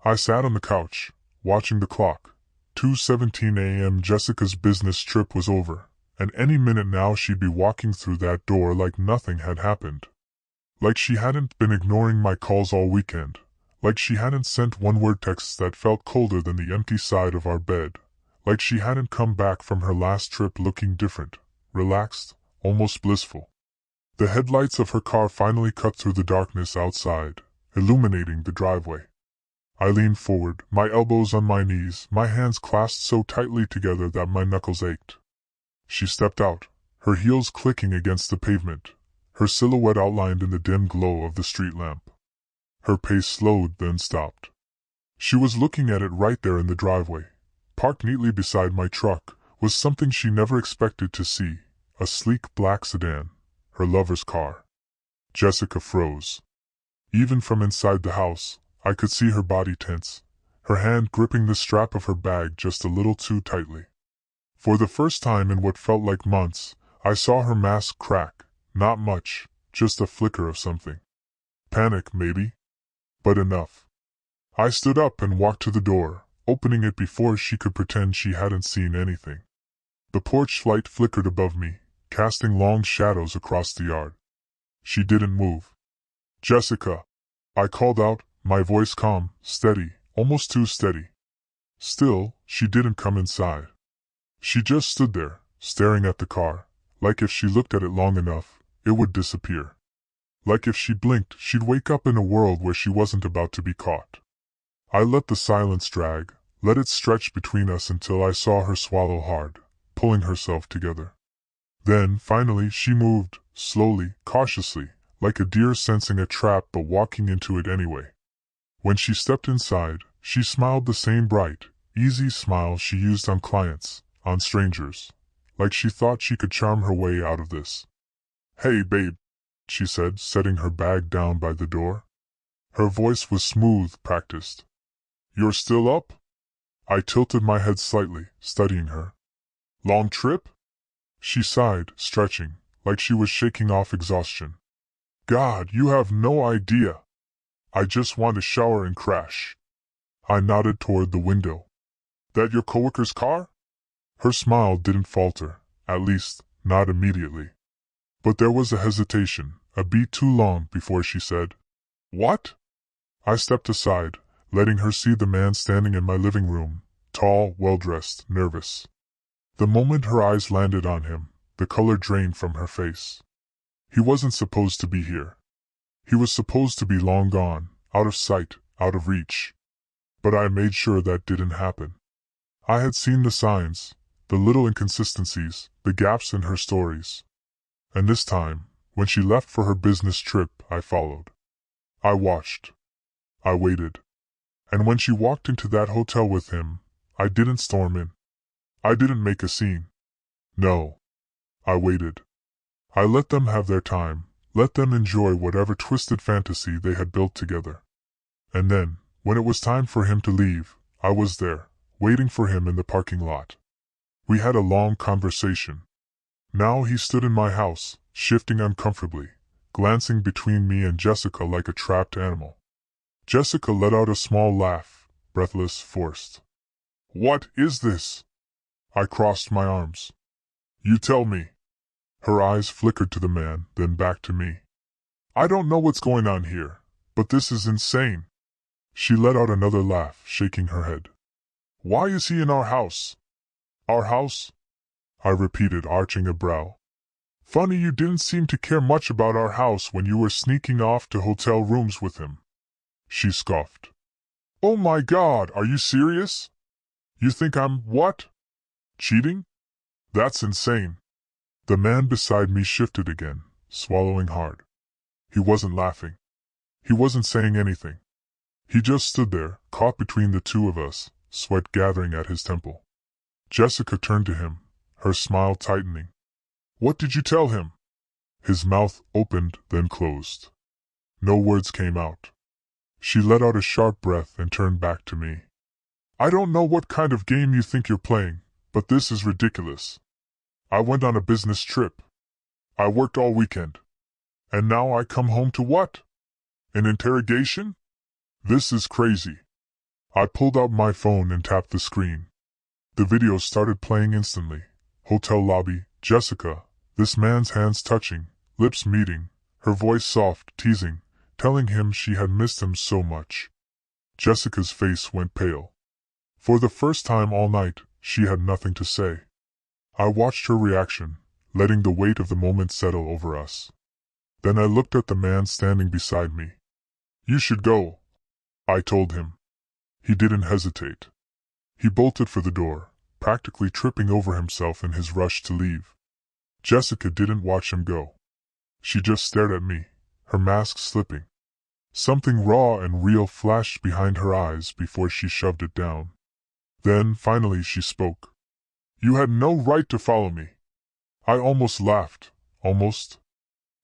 I sat on the couch, watching the clock. 2:17 a.m. Jessica's business trip was over, and any minute now she'd be walking through that door like nothing had happened. Like she hadn't been ignoring my calls all weekend. Like she hadn't sent one-word texts that felt colder than the empty side of our bed. Like she hadn't come back from her last trip looking different, relaxed, almost blissful. The headlights of her car finally cut through the darkness outside, illuminating the driveway. I leaned forward, my elbows on my knees, my hands clasped so tightly together that my knuckles ached. She stepped out, her heels clicking against the pavement, her silhouette outlined in the dim glow of the street lamp. Her pace slowed, then stopped. She was looking at it right there in the driveway. Parked neatly beside my truck was something she never expected to see, a sleek black sedan, her lover's car. Jessica froze. Even from inside the house, I could see her body tense, her hand gripping the strap of her bag just a little too tightly. For the first time in what felt like months, I saw her mask crack. Not much, just a flicker of something. Panic, maybe? But enough. I stood up and walked to the door, opening it before she could pretend she hadn't seen anything. The porch light flickered above me, casting long shadows across the yard. She didn't move. "Jessica," I called out, my voice calm, steady, almost too steady. Still, she didn't come inside. She just stood there, staring at the car, like if she looked at it long enough, it would disappear. Like if she blinked, she'd wake up in a world where she wasn't about to be caught. I let the silence drag, let it stretch between us until I saw her swallow hard, pulling herself together. Then, finally, she moved, slowly, cautiously, like a deer sensing a trap but walking into it anyway. When she stepped inside, she smiled the same bright, easy smile she used on clients, on strangers, like she thought she could charm her way out of this. "Hey, babe," she said, setting her bag down by the door. Her voice was smooth, practiced. "You're still up?" I tilted my head slightly, studying her. "Long trip?" She sighed, stretching, like she was shaking off exhaustion. "God, you have no idea. I just want to shower and crash." I nodded toward the window. "That your coworker's car?" Her smile didn't falter, at least, not immediately. But there was a hesitation, a beat too long before she said, "What?" I stepped aside, letting her see the man standing in my living room, tall, well-dressed, nervous. The moment her eyes landed on him, the color drained from her face. He wasn't supposed to be here. He was supposed to be long gone, out of sight, out of reach. But I made sure that didn't happen. I had seen the signs, the little inconsistencies, the gaps in her stories. And this time, when she left for her business trip, I followed. I watched. I waited. And when she walked into that hotel with him, I didn't storm in. I didn't make a scene. No. I waited. I let them have their time, let them enjoy whatever twisted fantasy they had built together. And then, when it was time for him to leave, I was there, waiting for him in the parking lot. We had a long conversation. Now he stood in my house, shifting uncomfortably, glancing between me and Jessica like a trapped animal. Jessica let out a small laugh, breathless, forced. "What is this?" I crossed my arms. "You tell me." Her eyes flickered to the man, then back to me. "I don't know what's going on here, but this is insane." She let out another laugh, shaking her head. "Why is he in our house?" "Our house?" I repeated, arching a brow. "Funny you didn't seem to care much about our house when you were sneaking off to hotel rooms with him." She scoffed. "Oh my God, are you serious? You think I'm what? Cheating? That's insane." The man beside me shifted again, swallowing hard. He wasn't laughing. He wasn't saying anything. He just stood there, caught between the two of us, sweat gathering at his temple. Jessica turned to him, her smile tightening. "What did you tell him?" His mouth opened, then closed. No words came out. She let out a sharp breath and turned back to me. "I don't know what kind of game you think you're playing, but this is ridiculous. I went on a business trip. I worked all weekend. And now I come home to what? An interrogation? This is crazy." I pulled out my phone and tapped the screen. The video started playing instantly. Hotel lobby, Jessica, this man's hands touching, lips meeting, her voice soft, teasing, telling him she had missed him so much. Jessica's face went pale. For the first time all night, she had nothing to say. I watched her reaction, letting the weight of the moment settle over us. Then I looked at the man standing beside me. "You should go," I told him. He didn't hesitate. He bolted for the door, practically tripping over himself in his rush to leave. Jessica didn't watch him go. She just stared at me, her mask slipping. Something raw and real flashed behind her eyes before she shoved it down. Then, finally, she spoke. "You had no right to follow me." I almost laughed, almost.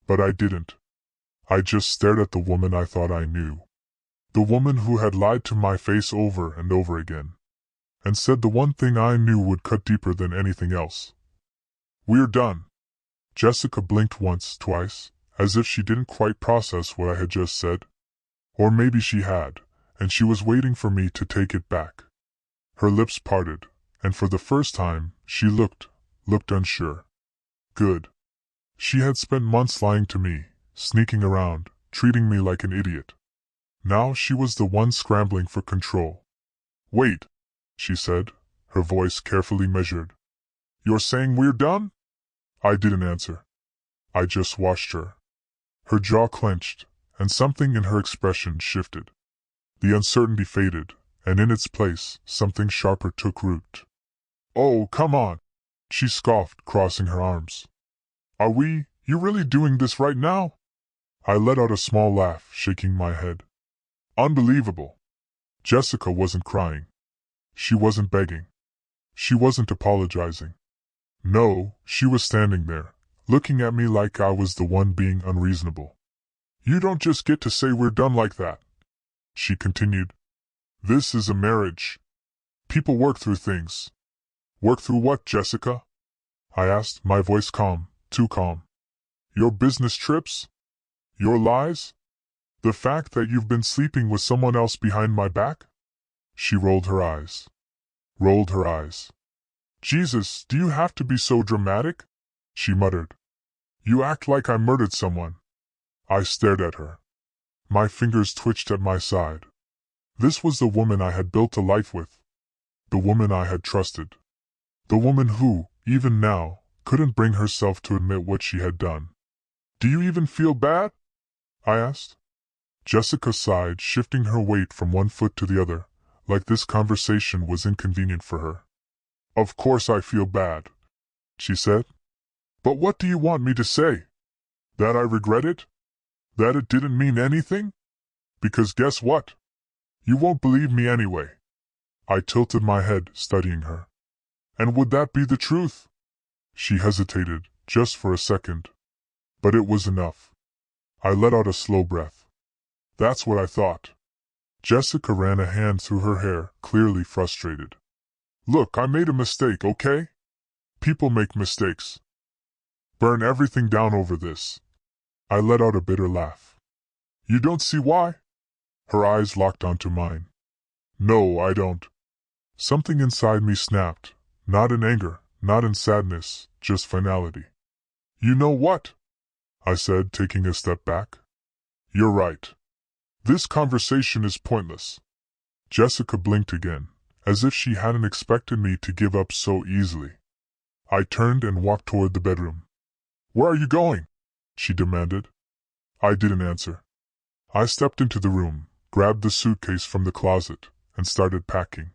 But I didn't. I just stared at the woman I thought I knew. The woman who had lied to my face over and over again. And said the one thing I knew would cut deeper than anything else. "We're done." Jessica blinked once, twice, as if she didn't quite process what I had just said. Or maybe she had, and she was waiting for me to take it back. Her lips parted, and for the first time, she looked unsure. Good. She had spent months lying to me, sneaking around, treating me like an idiot. Now she was the one scrambling for control. "Wait," she said, her voice carefully measured. "You're saying we're done?" I didn't answer. I just watched her. Her jaw clenched, and something in her expression shifted. The uncertainty faded, and in its place, something sharper took root. "Oh, come on," she scoffed, crossing her arms. You really doing this right now?" I let out a small laugh, shaking my head. "Unbelievable." Jessica wasn't crying. She wasn't begging. She wasn't apologizing. No, she was standing there, looking at me like I was the one being unreasonable. "You don't just get to say we're done like that," she continued. "This is a marriage. People work through things." "Work through what, Jessica?" I asked, my voice calm, too calm. "Your business trips? Your lies? The fact that you've been sleeping with someone else behind my back?" She rolled her eyes. "Jesus, do you have to be so dramatic?" she muttered. "You act like I murdered someone." I stared at her. My fingers twitched at my side. This was the woman I had built a life with. The woman I had trusted. The woman who, even now, couldn't bring herself to admit what she had done. "Do you even feel bad?" I asked. Jessica sighed, shifting her weight from one foot to the other, like this conversation was inconvenient for her. "Of course I feel bad," she said. "But what do you want me to say? That I regret it? That it didn't mean anything? Because guess what? You won't believe me anyway." I tilted my head, studying her. "And would that be the truth?" She hesitated, just for a second. But it was enough. I let out a slow breath. "That's what I thought." Jessica ran a hand through her hair, clearly frustrated. "Look, I made a mistake, okay? People make mistakes. Burn everything down over this." I let out a bitter laugh. "You don't see why?" Her eyes locked onto mine. "No, I don't." Something inside me snapped, not in anger, not in sadness, just finality. "You know what?" I said, taking a step back. "You're right. This conversation is pointless." Jessica blinked again, as if she hadn't expected me to give up so easily. I turned and walked toward the bedroom. "Where are you going?" she demanded. I didn't answer. I stepped into the room, grabbed the suitcase from the closet, and started packing.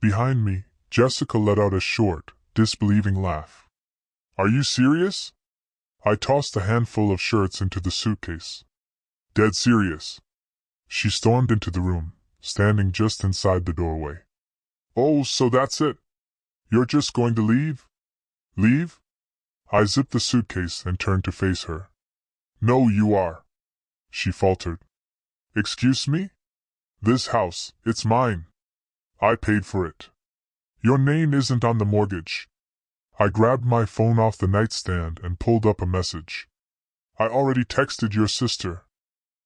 Behind me, Jessica let out a short, disbelieving laugh. "Are you serious?" I tossed a handful of shirts into the suitcase. "Dead serious." She stormed into the room, standing just inside the doorway. "Oh, so that's it? You're just going to leave?" "Leave?" I zipped the suitcase and turned to face her. "No, you are," she faltered. "Excuse me? This house, it's mine. I paid for it. Your name isn't on the mortgage." I grabbed my phone off the nightstand and pulled up a message. "I already texted your sister.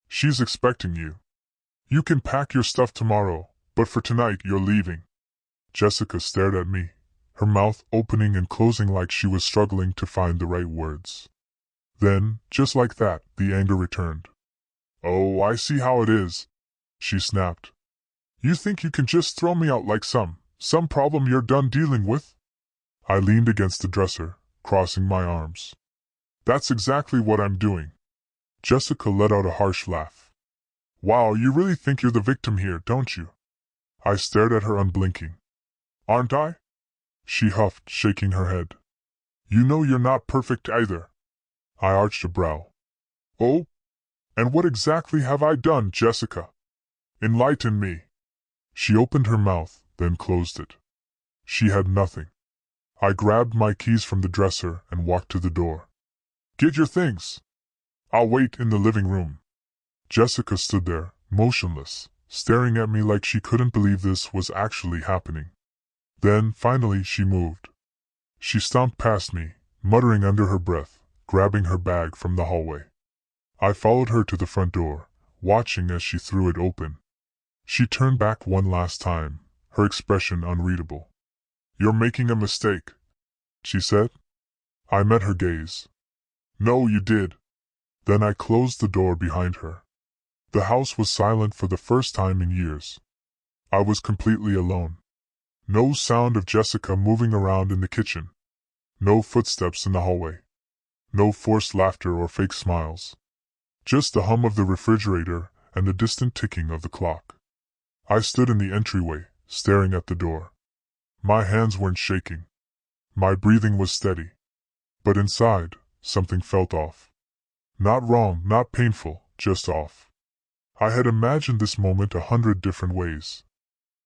She's expecting you. You can pack your stuff tomorrow, But for tonight, you're leaving. Jessica stared at me, her mouth opening and closing like she was struggling to find the right words. Then, just like that, the anger returned. Oh, I see how it is, she snapped. You think you can just throw me out like some problem you're done dealing with? I leaned against the dresser, crossing my arms. That's exactly what I'm doing. Jessica let out a harsh laugh. Wow, you really think you're the victim here, don't you? I stared at her unblinking. Aren't I? She huffed, shaking her head. You know you're not perfect either. I arched a brow. Oh? And what exactly have I done, Jessica? Enlighten me. She opened her mouth, then closed it. She had nothing. I grabbed my keys from the dresser and walked to the door. Get your things. I'll wait in the living room. Jessica stood there, motionless, staring at me like she couldn't believe this was actually happening. Then, finally, she moved. She stomped past me, muttering under her breath, grabbing her bag from the hallway. I followed her to the front door, watching as she threw it open. She turned back one last time, her expression unreadable. You're making a mistake, she said. I met her gaze. No, you did. Then I closed the door behind her. The house was silent for the first time in years. I was completely alone. No sound of Jessica moving around in the kitchen. No footsteps in the hallway. No forced laughter or fake smiles. Just the hum of the refrigerator and the distant ticking of the clock. I stood in the entryway, staring at the door. My hands weren't shaking. My breathing was steady. But inside, something felt off. Not wrong, not painful, just off. I had imagined this moment 100 different ways.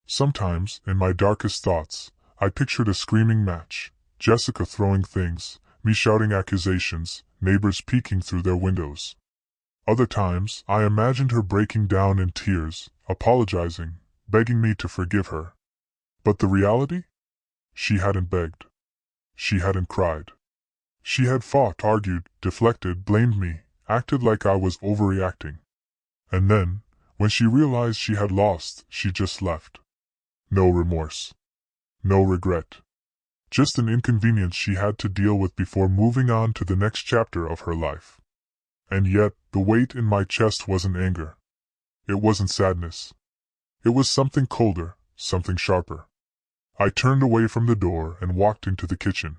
Sometimes, in my darkest thoughts, I pictured a screaming match, Jessica throwing things, me shouting accusations, neighbors peeking through their windows. Other times, I imagined her breaking down in tears, apologizing, begging me to forgive her. But the reality? She hadn't begged. She hadn't cried. She had fought, argued, deflected, blamed me, acted like I was overreacting. And then, when she realized she had lost, she just left. No remorse. No regret. Just an inconvenience she had to deal with before moving on to the next chapter of her life. And yet, the weight in my chest wasn't anger. It wasn't sadness. It was something colder, something sharper. I turned away from the door and walked into the kitchen.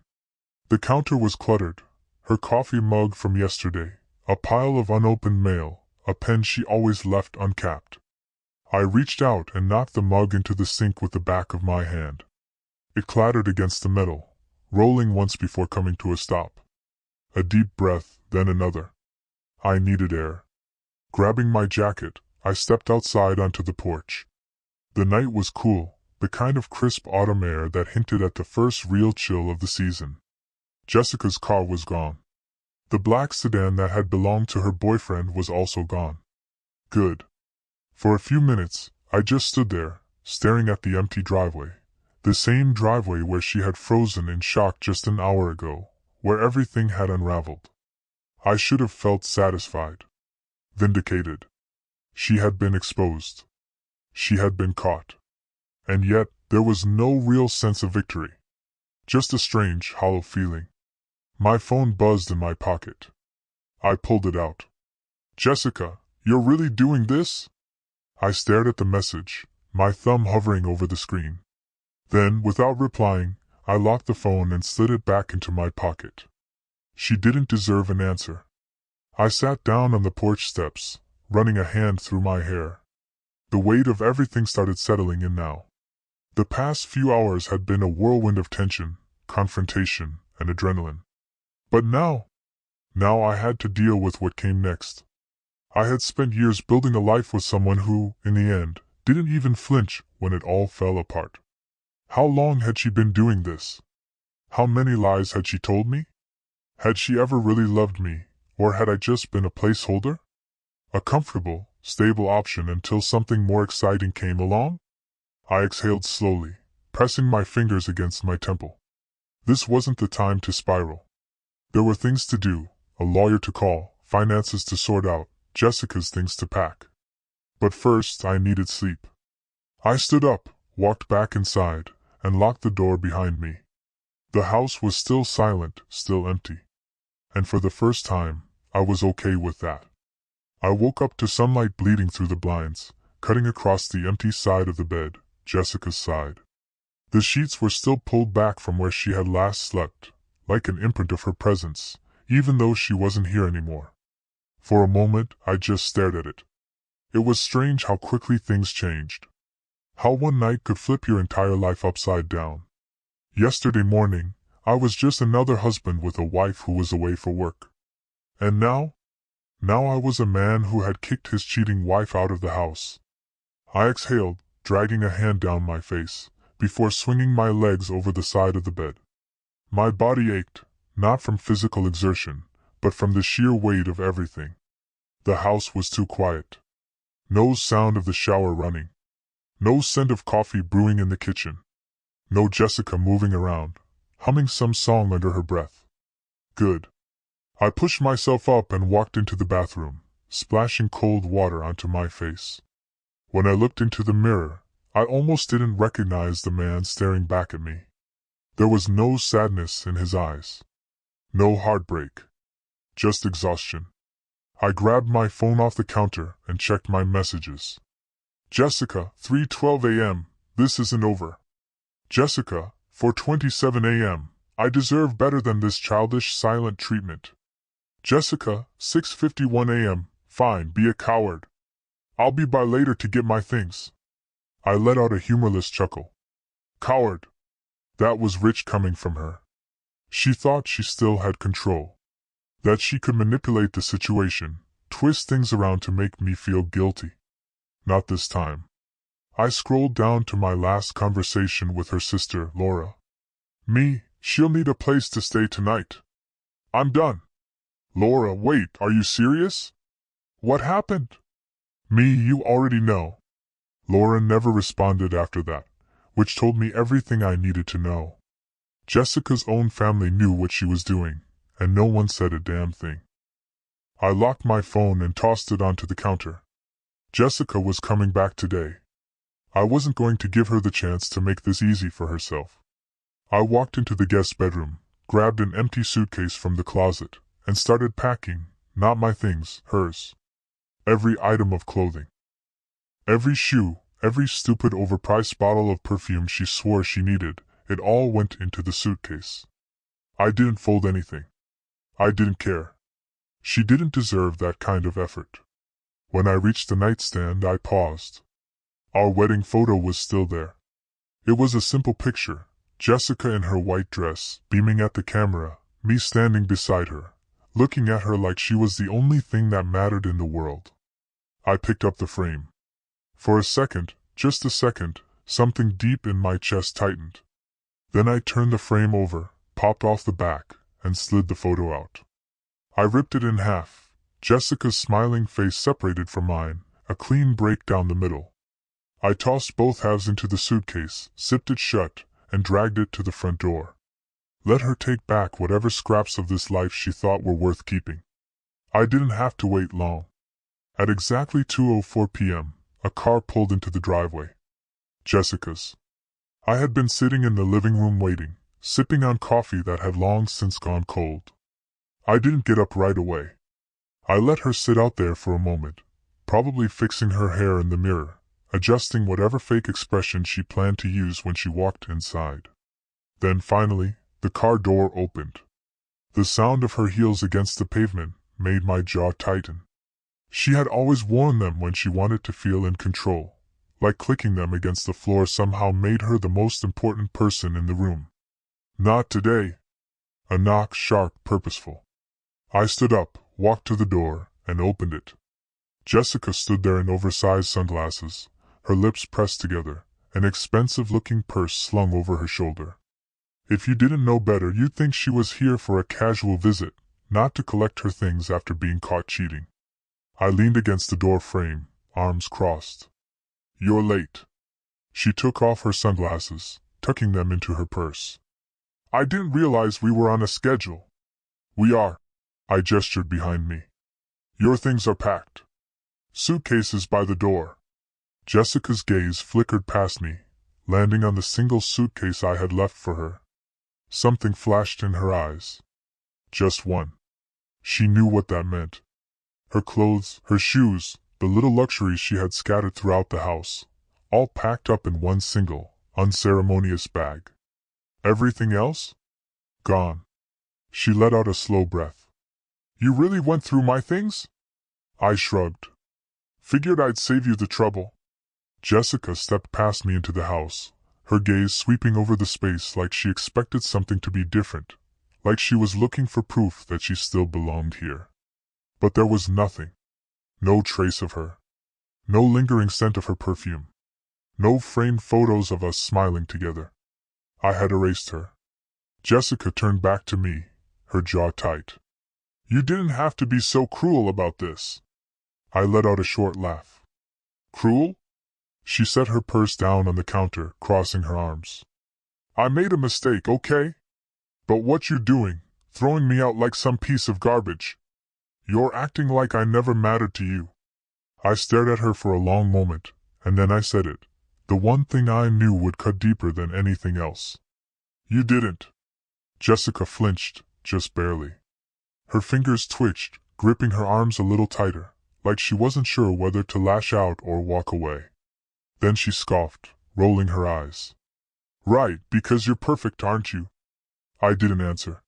The counter was cluttered, her coffee mug from yesterday, a pile of unopened mail, a pen she always left uncapped. I reached out and knocked the mug into the sink with the back of my hand. It clattered against the metal, rolling once before coming to a stop. A deep breath, then another. I needed air. Grabbing my jacket, I stepped outside onto the porch. The night was cool, the kind of crisp autumn air that hinted at the first real chill of the season. Jessica's car was gone. The black sedan that had belonged to her boyfriend was also gone. Good. For a few minutes, I just stood there, staring at the empty driveway. The same driveway where she had frozen in shock just an hour ago, where everything had unraveled. I should have felt satisfied. Vindicated. She had been exposed. She had been caught. And yet, there was no real sense of victory. Just a strange, hollow feeling. My phone buzzed in my pocket. I pulled it out. Jessica, you're really doing this? I stared at the message, my thumb hovering over the screen. Then, without replying, I locked the phone and slid it back into my pocket. She didn't deserve an answer. I sat down on the porch steps, running a hand through my hair. The weight of everything started settling in now. The past few hours had been a whirlwind of tension, confrontation, and adrenaline. But now I had to deal with what came next. I had spent years building a life with someone who, in the end, didn't even flinch when it all fell apart. How long had she been doing this? How many lies had she told me? Had she ever really loved me, or had I just been a placeholder? A comfortable, stable option until something more exciting came along? I exhaled slowly, pressing my fingers against my temple. This wasn't the time to spiral. There were things to do, a lawyer to call, finances to sort out, Jessica's things to pack. But first I needed sleep. I stood up, walked back inside, and locked the door behind me. The house was still silent, still empty. And for the first time, I was okay with that. I woke up to sunlight bleeding through the blinds, cutting across the empty side of the bed, Jessica's side. The sheets were still pulled back from where she had last slept, like an imprint of her presence, even though she wasn't here anymore. For a moment, I just stared at it. It was strange how quickly things changed. How one night could flip your entire life upside down. Yesterday morning, I was just another husband with a wife who was away for work. And now? Now I was a man who had kicked his cheating wife out of the house. I exhaled, dragging a hand down my face, before swinging my legs over the side of the bed. My body ached, not from physical exertion, but from the sheer weight of everything. The house was too quiet. No sound of the shower running. No scent of coffee brewing in the kitchen. No Jessica moving around, humming some song under her breath. Good. I pushed myself up and walked into the bathroom, splashing cold water onto my face. When I looked into the mirror, I almost didn't recognize the man staring back at me. There was no sadness in his eyes. No heartbreak. Just exhaustion. I grabbed my phone off the counter and checked my messages. Jessica, 3:12 a.m., this isn't over. Jessica, 4:27 a.m., I deserve better than this childish silent treatment. Jessica, 6:51 a.m., fine, be a coward. I'll be by later to get my things. I let out a humorless chuckle. Coward. That was rich coming from her. She thought she still had control. That she could manipulate the situation, twist things around to make me feel guilty. Not this time. I scrolled down to my last conversation with her sister, Laura. Me, she'll need a place to stay tonight. I'm done. Laura, wait, are you serious? What happened? Me, you already know. Laura never responded after that, which told me everything I needed to know. Jessica's own family knew what she was doing, and no one said a damn thing. I locked my phone and tossed it onto the counter. Jessica was coming back today. I wasn't going to give her the chance to make this easy for herself. I walked into the guest bedroom, grabbed an empty suitcase from the closet, and started packing, not my things, hers. Every item of clothing. Every shoe, every stupid overpriced bottle of perfume she swore she needed, it all went into the suitcase. I didn't fold anything. I didn't care. She didn't deserve that kind of effort. When I reached the nightstand, I paused. Our wedding photo was still there. It was a simple picture, Jessica in her white dress, beaming at the camera, me standing beside her, looking at her like she was the only thing that mattered in the world. I picked up the frame. For a second, just a second, something deep in my chest tightened. Then I turned the frame over, popped off the back, and slid the photo out. I ripped it in half, Jessica's smiling face separated from mine, a clean break down the middle. I tossed both halves into the suitcase, zipped it shut, and dragged it to the front door. Let her take back whatever scraps of this life she thought were worth keeping. I didn't have to wait long. At exactly 2:04 p.m., a car pulled into the driveway. Jessica's. I had been sitting in the living room waiting, sipping on coffee that had long since gone cold. I didn't get up right away. I let her sit out there for a moment, probably fixing her hair in the mirror, adjusting whatever fake expression she planned to use when she walked inside. Then finally, the car door opened. The sound of her heels against the pavement made my jaw tighten. She had always worn them when she wanted to feel in control, like clicking them against the floor somehow made her the most important person in the room. Not today. A knock, sharp, purposeful. I stood up, walked to the door, and opened it. Jessica stood there in oversized sunglasses, her lips pressed together, an expensive-looking purse slung over her shoulder. If you didn't know better, you'd think she was here for a casual visit, not to collect her things after being caught cheating. I leaned against the door frame, arms crossed. You're late. She took off her sunglasses, tucking them into her purse. I didn't realize we were on a schedule. We are. I gestured behind me. Your things are packed. Suitcases by the door. Jessica's gaze flickered past me, landing on the single suitcase I had left for her. Something flashed in her eyes. Just one. She knew what that meant. Her clothes, her shoes, the little luxuries she had scattered throughout the house, all packed up in one single, unceremonious bag. Everything else? Gone. She let out a slow breath. You really went through my things? I shrugged. Figured I'd save you the trouble. Jessica stepped past me into the house, her gaze sweeping over the space like she expected something to be different, like she was looking for proof that she still belonged here. But there was nothing. No trace of her. No lingering scent of her perfume. No framed photos of us smiling together. I had erased her. Jessica turned back to me, her jaw tight. You didn't have to be so cruel about this. I let out a short laugh. Cruel? She set her purse down on the counter, crossing her arms. I made a mistake, okay? But what you doing, throwing me out like some piece of garbage? You're acting like I never mattered to you. I stared at her for a long moment, and then I said it, the one thing I knew would cut deeper than anything else. You didn't. Jessica flinched, just barely. Her fingers twitched, gripping her arms a little tighter, like she wasn't sure whether to lash out or walk away. Then she scoffed, rolling her eyes. Right, because you're perfect, aren't you? I didn't answer.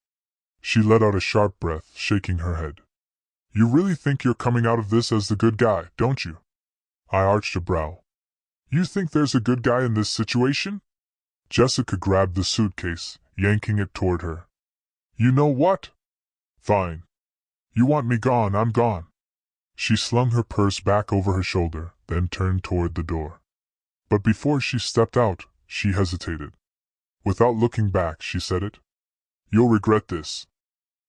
She let out a sharp breath, shaking her head. You really think you're coming out of this as the good guy, don't you? I arched a brow. You think there's a good guy in this situation? Jessica grabbed the suitcase, yanking it toward her. You know what? Fine. You want me gone, I'm gone. She slung her purse back over her shoulder, then turned toward the door. But before she stepped out, she hesitated. Without looking back, she said it. You'll regret this.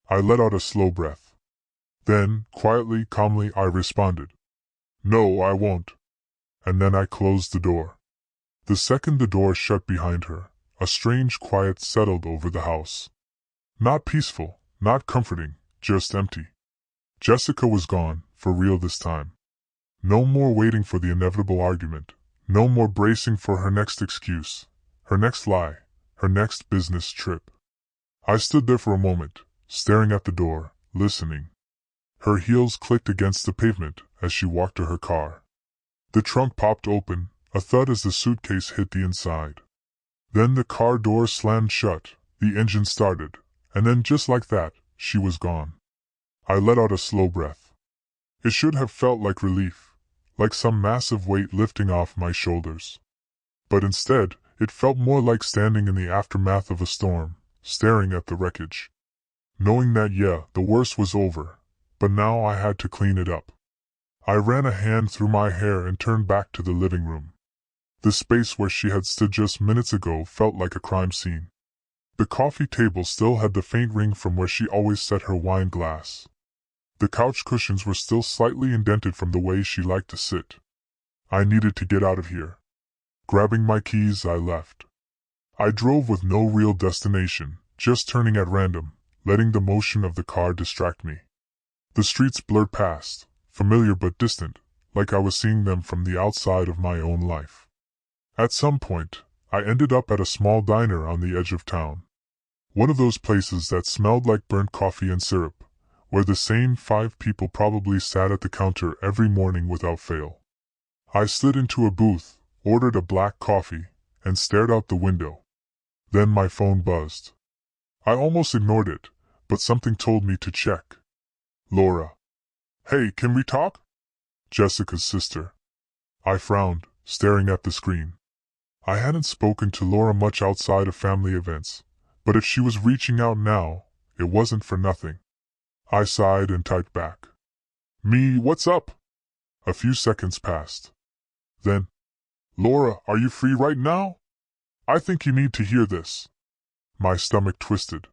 I let out a slow breath. Then, quietly, calmly, I responded. No, I won't. And then I closed the door. The second the door shut behind her, a strange quiet settled over the house. Not peaceful, not comforting, just empty. Jessica was gone, for real this time. No more waiting for the inevitable argument. No more bracing for her next excuse, her next lie, her next business trip. I stood there for a moment, staring at the door, listening. Her heels clicked against the pavement as she walked to her car. The trunk popped open, a thud as the suitcase hit the inside. Then the car door slammed shut, the engine started, and then just like that, she was gone. I let out a slow breath. It should have felt like relief, like some massive weight lifting off my shoulders. But instead, it felt more like standing in the aftermath of a storm, staring at the wreckage. Knowing that the worst was over, but now I had to clean it up. I ran a hand through my hair and turned back to the living room. The space where she had stood just minutes ago felt like a crime scene. The coffee table still had the faint ring from where she always set her wine glass. The couch cushions were still slightly indented from the way she liked to sit. I needed to get out of here. Grabbing my keys, I left. I drove with no real destination, just turning at random, letting the motion of the car distract me. The streets blurred past, familiar but distant, like I was seeing them from the outside of my own life. At some point, I ended up at a small diner on the edge of town. One of those places that smelled like burnt coffee and syrup, where the same 5 people probably sat at the counter every morning without fail. I slid into a booth, ordered a black coffee, and stared out the window. Then my phone buzzed. I almost ignored it, but something told me to check. Laura. Hey, can we talk? Jessica's sister. I frowned, staring at the screen. I hadn't spoken to Laura much outside of family events, but if she was reaching out now, it wasn't for nothing. I sighed and typed back. Me, what's up? A few seconds passed. Then, Laura, are you free right now? I think you need to hear this. My stomach twisted.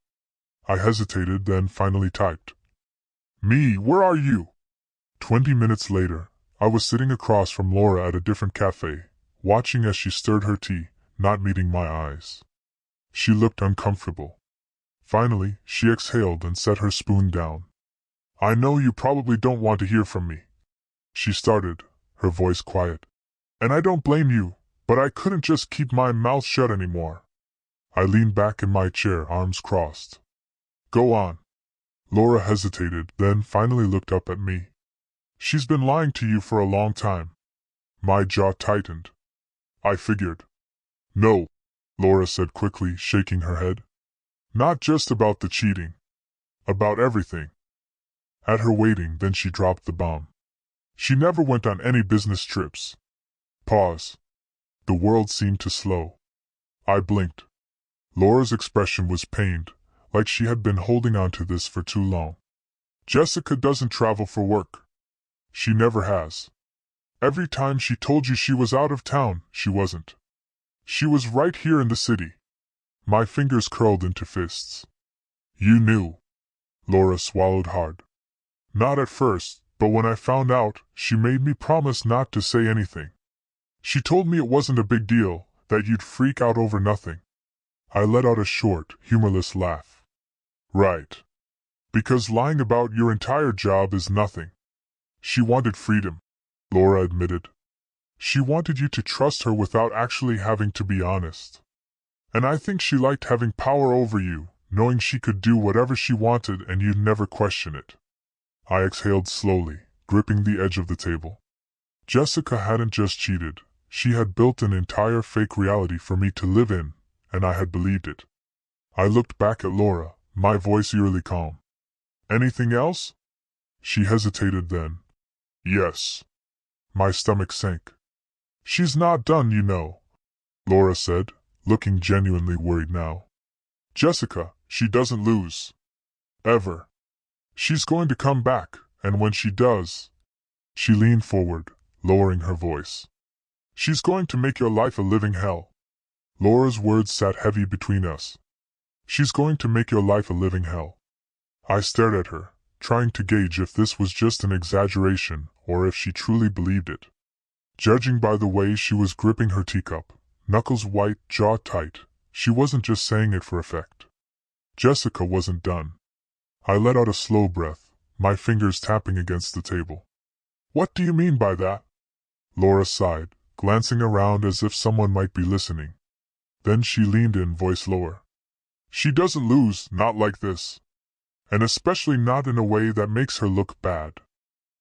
I hesitated, then finally typed. Me, where are you? 20 minutes later, I was sitting across from Laura at a different cafe, watching as she stirred her tea, not meeting my eyes. She looked uncomfortable. Finally, she exhaled and set her spoon down. I know you probably don't want to hear from me. She started, her voice quiet. And I don't blame you, but I couldn't just keep my mouth shut anymore. I leaned back in my chair, arms crossed. Go on. Laura hesitated, then finally looked up at me. She's been lying to you for a long time. My jaw tightened. I figured. No, Laura said quickly, shaking her head. Not just about the cheating. About everything. At her waiting, then she dropped the bomb. She never went on any business trips. Pause. The world seemed to slow. I blinked. Laura's expression was pained, like she had been holding on to this for too long. Jessica doesn't travel for work. She never has. Every time she told you she was out of town, she wasn't. She was right here in the city. My fingers curled into fists. You knew. Laura swallowed hard. Not at first, but when I found out, she made me promise not to say anything. She told me it wasn't a big deal, that you'd freak out over nothing. I let out a short, humorless laugh. Right. Because lying about your entire job is nothing. She wanted freedom, Laura admitted. She wanted you to trust her without actually having to be honest. And I think she liked having power over you, knowing she could do whatever she wanted and you'd never question it. I exhaled slowly, gripping the edge of the table. Jessica hadn't just cheated, she had built an entire fake reality for me to live in, and I had believed it. I looked back at Laura, my voice eerily calm. Anything else? She hesitated then. Yes. My stomach sank. She's not done, you know, Laura said, looking genuinely worried now. Jessica, she doesn't lose. Ever. She's going to come back, and when she does... She leaned forward, lowering her voice. She's going to make your life a living hell. Laura's words sat heavy between us. She's going to make your life a living hell. I stared at her, trying to gauge if this was just an exaggeration or if she truly believed it. Judging by the way she was gripping her teacup, knuckles white, jaw tight, she wasn't just saying it for effect. Jessica wasn't done. I let out a slow breath, my fingers tapping against the table. What do you mean by that? Laura sighed, glancing around as if someone might be listening. Then she leaned in, voice lower. She doesn't lose, not like this. And especially not in a way that makes her look bad.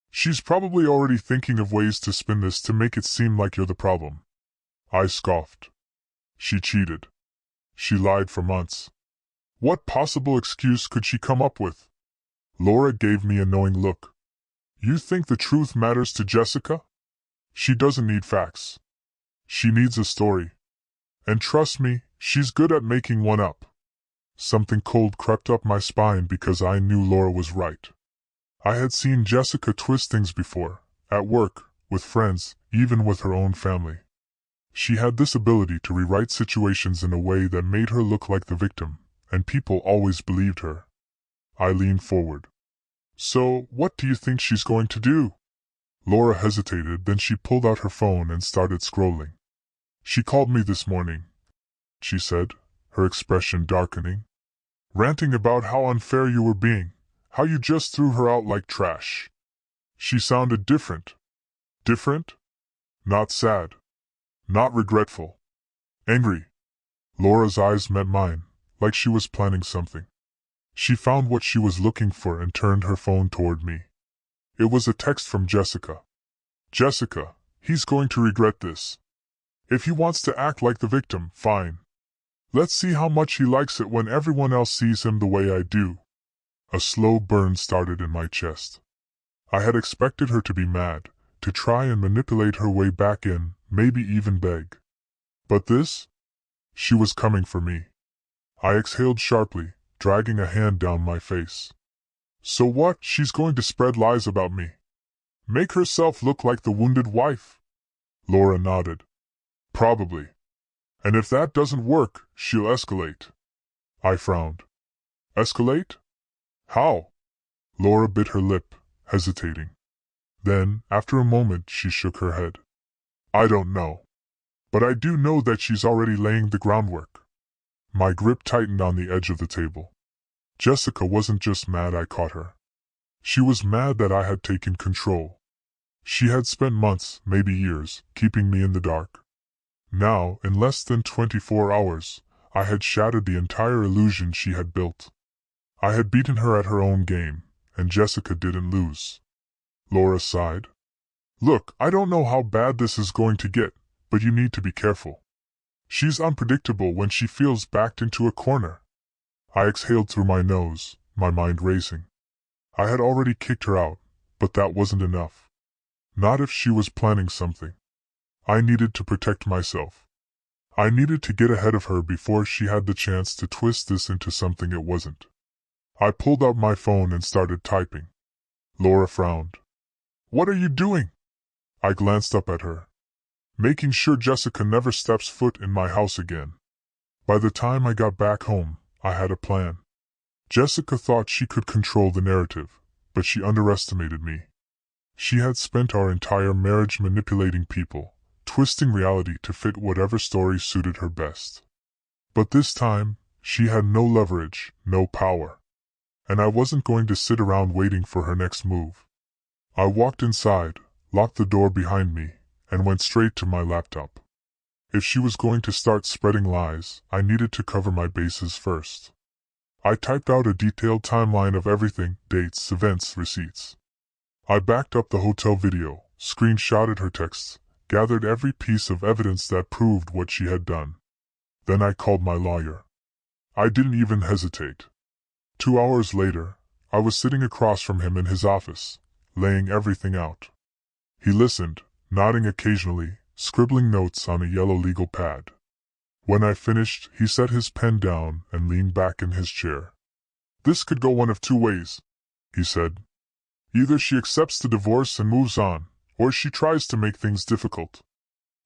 She's probably already thinking of ways to spin this to make it seem like you're the problem. I scoffed. She cheated. She lied for months. What possible excuse could she come up with? Laura gave me a knowing look. You think the truth matters to Jessica? She doesn't need facts. She needs a story. And trust me, she's good at making one up. Something cold crept up my spine because I knew Laura was right. I had seen Jessica twist things before, at work, with friends, even with her own family. She had this ability to rewrite situations in a way that made her look like the victim, and people always believed her. I leaned forward. So, what do you think she's going to do? Laura hesitated, then she pulled out her phone and started scrolling. She called me this morning, she said, her expression darkening. Ranting about how unfair you were being, how you just threw her out like trash. She sounded different. Different? Not sad. Not regretful. Angry. Laura's eyes met mine, like she was planning something. She found what she was looking for and turned her phone toward me. It was a text from Jessica. Jessica, he's going to regret this. If he wants to act like the victim, fine. Let's see how much he likes it when everyone else sees him the way I do. A slow burn started in my chest. I had expected her to be mad, to try and manipulate her way back in, maybe even beg. But this? She was coming for me. I exhaled sharply, dragging a hand down my face. So what? She's going to spread lies about me. Make herself look like the wounded wife? Laura nodded. Probably. And if that doesn't work, she'll escalate. I frowned. Escalate? How? Laura bit her lip, hesitating. Then, after a moment, she shook her head. I don't know. But I do know that she's already laying the groundwork. My grip tightened on the edge of the table. Jessica wasn't just mad I caught her. She was mad that I had taken control. She had spent months, maybe years, keeping me in the dark. Now, in less than 24 hours, I had shattered the entire illusion she had built. I had beaten her at her own game, and Jessica didn't lose. Laura sighed. Look, I don't know how bad this is going to get, but you need to be careful. She's unpredictable when she feels backed into a corner. I exhaled through my nose, my mind racing. I had already kicked her out, but that wasn't enough. Not if she was planning something. I needed to protect myself. I needed to get ahead of her before she had the chance to twist this into something it wasn't. I pulled out my phone and started typing. Laura frowned. What are you doing? I glanced up at her. Making sure Jessica never steps foot in my house again. By the time I got back home, I had a plan. Jessica thought she could control the narrative, but she underestimated me. She had spent our entire marriage manipulating people, twisting reality to fit whatever story suited her best. But this time, she had no leverage, no power. And I wasn't going to sit around waiting for her next move. I walked inside, locked the door behind me, and went straight to my laptop. If she was going to start spreading lies, I needed to cover my bases first. I typed out a detailed timeline of everything, dates, events, receipts. I backed up the hotel video, screenshotted her texts, gathered every piece of evidence that proved what she had done. Then I called my lawyer. I didn't even hesitate. 2 hours later, I was sitting across from him in his office, laying everything out. He listened, nodding occasionally, scribbling notes on a yellow legal pad. When I finished, he set his pen down and leaned back in his chair. This could go one of two ways, he said. Either she accepts the divorce and moves on, or she tries to make things difficult.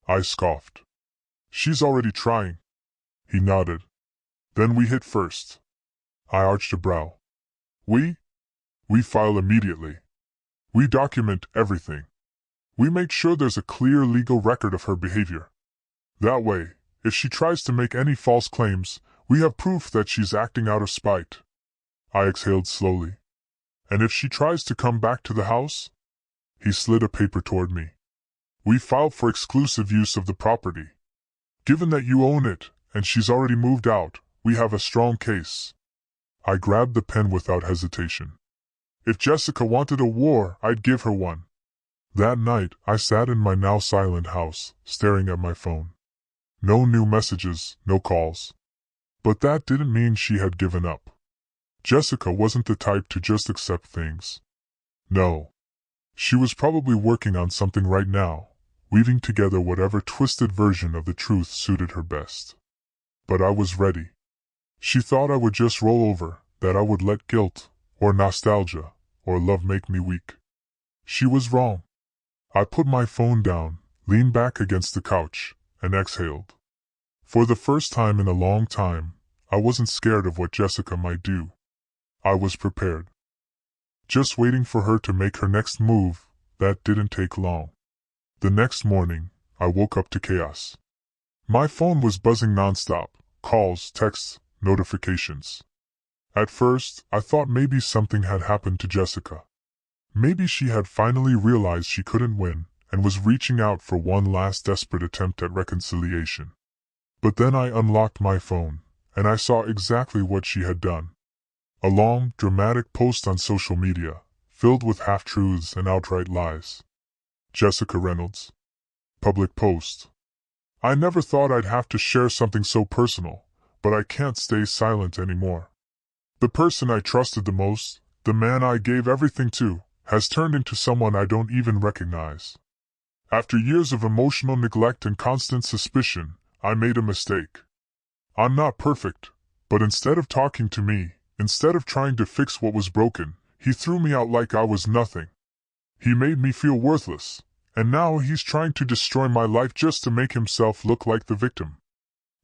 I scoffed. She's already trying. He nodded. Then we hit first. I arched a brow. We file immediately. We document everything. We make sure there's a clear legal record of her behavior. That way, if she tries to make any false claims, we have proof that she's acting out of spite. I exhaled slowly. And if she tries to come back to the house? He slid a paper toward me. We filed for exclusive use of the property. Given that you own it, and she's already moved out, we have a strong case. I grabbed the pen without hesitation. If Jessica wanted a war, I'd give her one. That night, I sat in my now silent house, staring at my phone. No new messages, no calls. But that didn't mean she had given up. Jessica wasn't the type to just accept things. No. She was probably working on something right now, weaving together whatever twisted version of the truth suited her best. But I was ready. She thought I would just roll over, that I would let guilt, or nostalgia, or love make me weak. She was wrong. I put my phone down, leaned back against the couch, and exhaled. For the first time in a long time, I wasn't scared of what Jessica might do. I was prepared. Just waiting for her to make her next move, that didn't take long. The next morning, I woke up to chaos. My phone was buzzing nonstop, calls, texts, notifications. At first, I thought maybe something had happened to Jessica. Maybe she had finally realized she couldn't win, and was reaching out for one last desperate attempt at reconciliation. But then I unlocked my phone, and I saw exactly what she had done. A long, dramatic post on social media, filled with half-truths and outright lies. Jessica Reynolds. Public post. I never thought I'd have to share something so personal, but I can't stay silent anymore. The person I trusted the most, the man I gave everything to, has turned into someone I don't even recognize. After years of emotional neglect and constant suspicion, I made a mistake. I'm not perfect, but instead of talking to me, instead of trying to fix what was broken, he threw me out like I was nothing. He made me feel worthless, and now he's trying to destroy my life just to make himself look like the victim.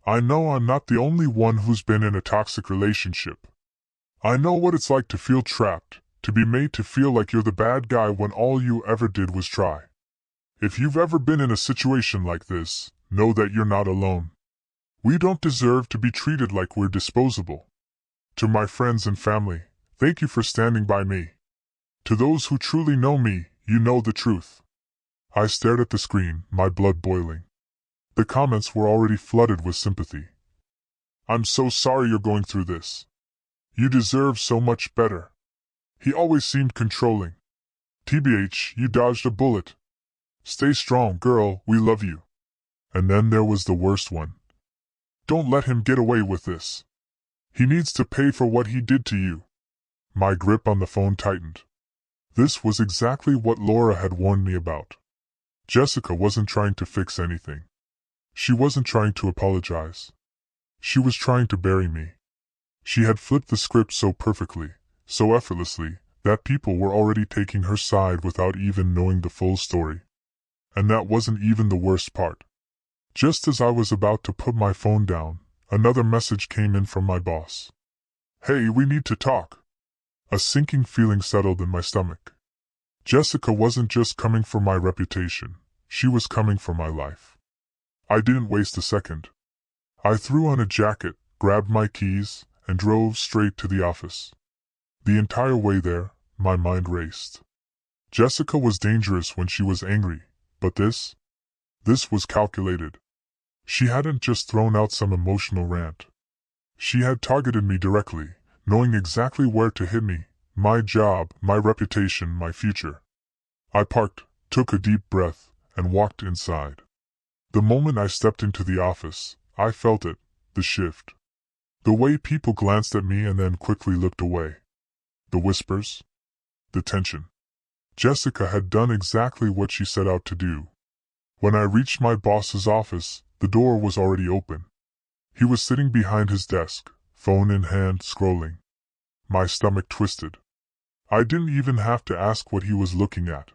I know I'm not the only one who's been in a toxic relationship. I know what it's like to feel trapped, to be made to feel like you're the bad guy when all you ever did was try. If you've ever been in a situation like this, know that you're not alone. We don't deserve to be treated like we're disposable. To my friends and family, thank you for standing by me. To those who truly know me, you know the truth. I stared at the screen, my blood boiling. The comments were already flooded with sympathy. "I'm so sorry you're going through this. You deserve so much better. He always seemed controlling. TBH, you dodged a bullet. Stay strong, girl, we love you." And then there was the worst one. "Don't let him get away with this. He needs to pay for what he did to you." My grip on the phone tightened. This was exactly what Laura had warned me about. Jessica wasn't trying to fix anything. She wasn't trying to apologize. She was trying to bury me. She had flipped the script so perfectly, so effortlessly, that people were already taking her side without even knowing the full story. And that wasn't even the worst part. Just as I was about to put my phone down, another message came in from my boss. "Hey, we need to talk." A sinking feeling settled in my stomach. Jessica wasn't just coming for my reputation, she was coming for my life. I didn't waste a second. I threw on a jacket, grabbed my keys, and drove straight to the office. The entire way there, my mind raced. Jessica was dangerous when she was angry, but this was calculated. She hadn't just thrown out some emotional rant. She had targeted me directly, knowing exactly where to hit me, my job, my reputation, my future. I parked, took a deep breath, and walked inside. The moment I stepped into the office, I felt it, the shift. The way people glanced at me and then quickly looked away. The whispers. The tension. Jessica had done exactly what she set out to do. When I reached my boss's office, the door was already open. He was sitting behind his desk, phone in hand, scrolling. My stomach twisted. I didn't even have to ask what he was looking at.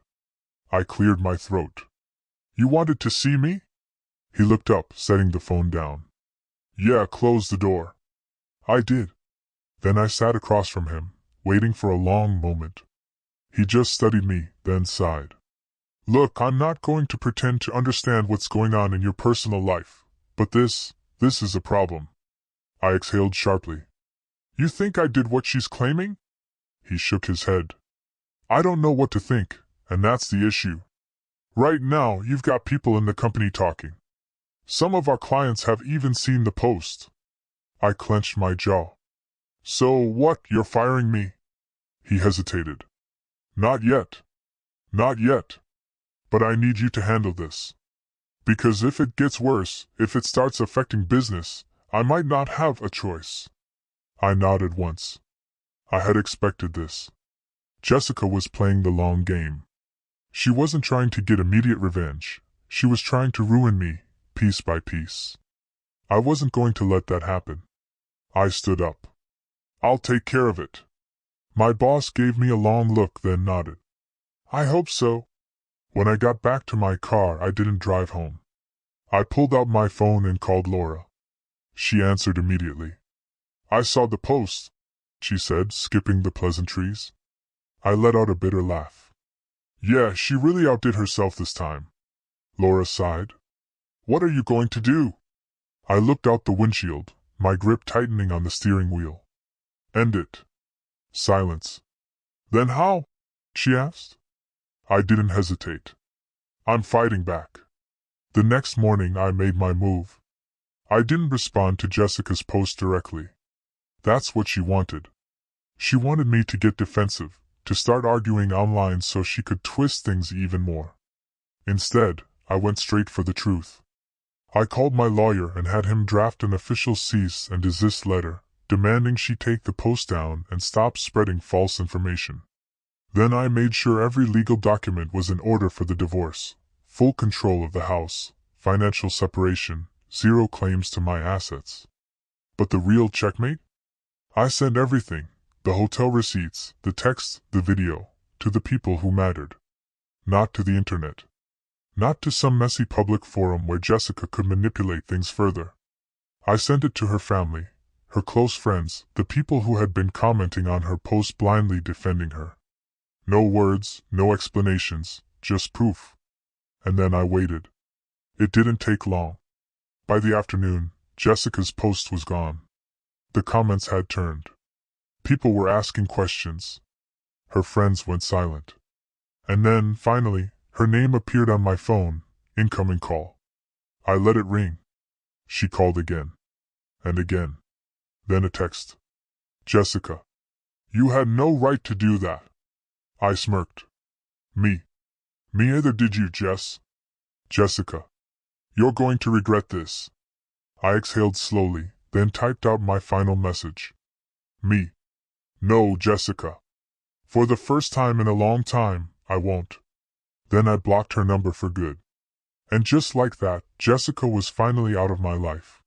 I cleared my throat. "You wanted to see me?" He looked up, setting the phone down. "Yeah, close the door." I did. Then I sat across from him, waiting for a long moment. He just studied me, then sighed. "Look, I'm not going to pretend to understand what's going on in your personal life, but this is a problem." I exhaled sharply. "You think I did what she's claiming?" He shook his head. "I don't know what to think, and that's the issue. Right now, you've got people in the company talking. Some of our clients have even seen the post." I clenched my jaw. "So what, you're firing me?" He hesitated. "Not yet. Not yet. But I need you to handle this. Because if it gets worse, if it starts affecting business, I might not have a choice." I nodded once. I had expected this. Jessica was playing the long game. She wasn't trying to get immediate revenge. She was trying to ruin me, piece by piece. I wasn't going to let that happen. I stood up. "I'll take care of it." My boss gave me a long look, then nodded. "I hope so." When I got back to my car, I didn't drive home. I pulled out my phone and called Laura. She answered immediately. "I saw the post," she said, skipping the pleasantries. I let out a bitter laugh. "Yeah, she really outdid herself this time." Laura sighed. "What are you going to do?" I looked out the windshield, my grip tightening on the steering wheel. "End it." Silence. "Then how?" she asked. I didn't hesitate. "I'm fighting back." The next morning I made my move. I didn't respond to Jessica's post directly. That's what she wanted. She wanted me to get defensive, to start arguing online so she could twist things even more. Instead, I went straight for the truth. I called my lawyer and had him draft an official cease and desist letter, demanding she take the post down and stop spreading false information. Then I made sure every legal document was in order for the divorce, full control of the house, financial separation, zero claims to my assets. But the real checkmate? I sent everything, the hotel receipts, the text, the video, to the people who mattered. Not to the internet. Not to some messy public forum where Jessica could manipulate things further. I sent it to her family, her close friends, the people who had been commenting on her post blindly defending her. No words, no explanations, just proof. And then I waited. It didn't take long. By the afternoon, Jessica's post was gone. The comments had turned. People were asking questions. Her friends went silent. And then, finally, Her name appeared on my phone, incoming call. I let it ring. She called again. And again. Then a text. Jessica. You had no right to do that. I smirked. Me either did you, Jess. Jessica. You're going to regret this. I exhaled slowly, then typed out my final message. Me. No, Jessica. For the first time in a long time, I won't. Then I blocked her number for good. And just like that, Jessica was finally out of my life.